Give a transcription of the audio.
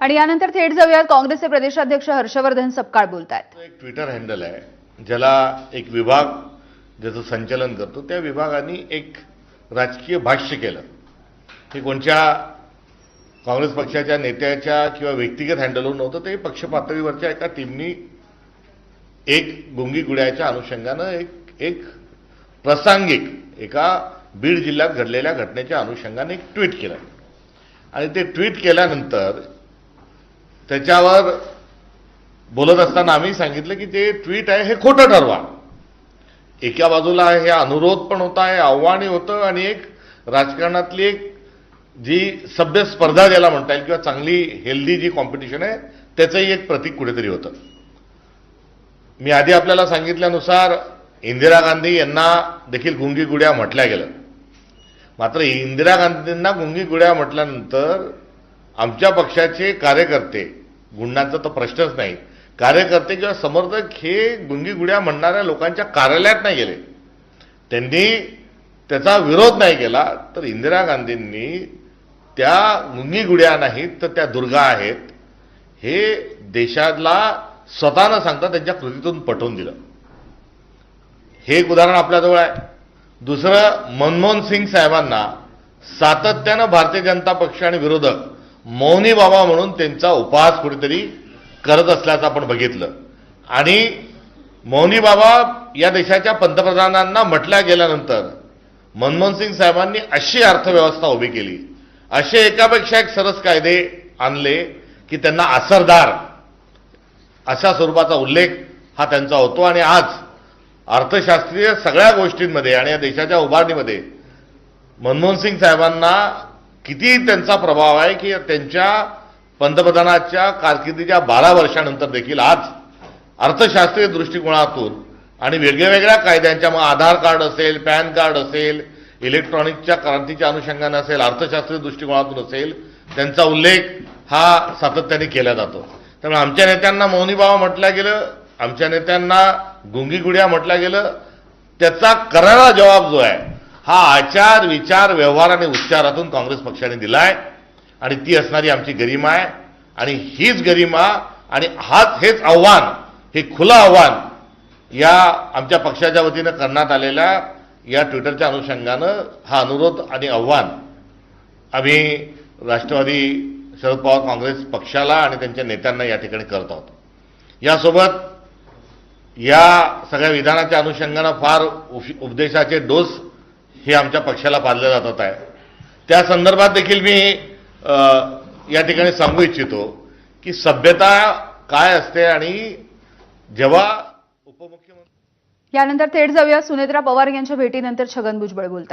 आणि यानंतर थेट जाऊयात काँग्रेसचे प्रदेशाध्यक्ष हर्षवर्धन सपकाळ बोलतायत। एक ट्विटर हँडल आहे ज्याला एक विभाग ज्याचं संचालन करतो त्या विभागाने एक राजकीय भाष्य केलं। हे कोणत्या काँग्रेस पक्षाच्या नेत्याच्या किंवा व्यक्तिगत हँडलवर नव्हतं, ते पक्ष पातळीवरच्या एका टीमनी एक गुंगी गुड्याच्या अनुषंगानं एक प्रासंगिक एका बीड जिल्ह्यात घडलेल्या घटनेच्या अनुषंगाने एक ट्विट केलं आणि ते ट्विट केल्यानंतर त्याच्यावर बोलत असताना आम्ही सांगितलं की ते ट्विट आहे हे खोटं ठरवा। एका बाजूला हे अनुरोध पण होता, हे आव्हानही होतं आणि एक राजकारणातली एक जी सभ्य स्पर्धा ज्याला म्हणता येईल किंवा चांगली हेल्दी जी कॉम्पिटिशन आहे त्याचंही एक प्रतीक कुठेतरी होतं। मी आधी आपल्याला सांगितल्यानुसार इंदिरा गांधी यांना देखील गुंगी गुड्या म्हटल्या गेलं, मात्र इंदिरा गांधींना गुंगी गुड्या म्हटल्यानंतर आमच्या पक्षाचे कार्यकर्ते, गुंडांचा तर प्रश्नच नाही, कार्यकर्ते किंवा समर्थक हे गुंगी गुड्या म्हणणाऱ्या लोकांच्या कार्यालयात नाही गेले, त्यांनी त्याचा विरोध नाही केला। तर इंदिरा गांधींनी त्या गुंगी गुड्या नाहीत तर त्या दुर्गा आहेत हे देशाला स्वतः न सांगता त्यांच्या कृतीतून पटवून दिलं। हे एक उदाहरण आपल्याजवळ आहे। दुसरं, मनमोहन सिंग साहेबांना सातत्यानं भारतीय जनता पक्ष आणि विरोधक मौनी बाबा म्हणून त्यांचा उपहास कुठेतरी करत असल्याचं आपण बघितलं आणि मौनी बाबा या देशाच्या पंतप्रधानांना म्हटल्या गेल्यानंतर मनमोहन सिंग साहेबांनी अशी अर्थव्यवस्था उभी केली, असे एकापेक्षा एक सरस कायदे आणले की त्यांना असरदार अशा स्वरूपाचा उल्लेख हा त्यांचा होतो आणि आज अर्थशास्त्रीय सगळ्या गोष्टींमध्ये आणि या देशाच्या उभारणीमध्ये मनमोहन सिंग साहेबांना किती त्यांचा प्रभाव आहे की त्यांच्या पंतप्रधानाच्या कारकिर्दीच्या 12 वर्षानंतर देखील आज अर्थशास्त्रीय दृष्टिकोनातून आणि वेगवेगळ्या कायद्यांच्या, मग आधार कार्ड असेल, पॅन कार्ड असेल, इलेक्ट्रॉनिकच्या क्रांतीच्या अनुषंगाने असेल, अर्थशास्त्रीय दृष्टिकोनातून असेल, त्यांचा उल्लेख हा सातत्याने केला जातो। त्यामुळे आमच्या नेत्यांना मौनी बाबा म्हटलं गेलं, आमच्या नेत्यांना गुंगी गुड्या म्हटलं गेलं, त्याचा करारा जबाब जो आहे हा आचार, विचार, व्यवहार आणि उच्चारातून काँग्रेस पक्षाने दिलाय आणि ती असणारी आमची गरिमा आहे आणि हीच गरिमा आणि हेच आव्हान, हे खुलं आव्हान या आमच्या पक्षाच्या वतीनं करण्यात आलेल्या या ट्विटरच्या अनुषंगानं हा अनुरोध आणि आव्हान आम्ही राष्ट्रवादी शरद पवार काँग्रेस पक्षाला आणि त्यांच्या नेत्यांना या ठिकाणी करत आहोत। यासोबत या सगळ्या विधानाच्या अनुषंगानं फार उपदेशाचे डोस हे आमच्या पक्षाला पाळले जातात आहे। त्या संदर्भात देखील मी या ठिकाणी सांगू इच्छितो की सभ्यता काय असते आणि जेव्हा उपमुख्यमंत्री यानंतर थेट जाऊया सुनेत्रा पवार यांच्या भेटीनंतर छगन भुजबळ बोलतायत।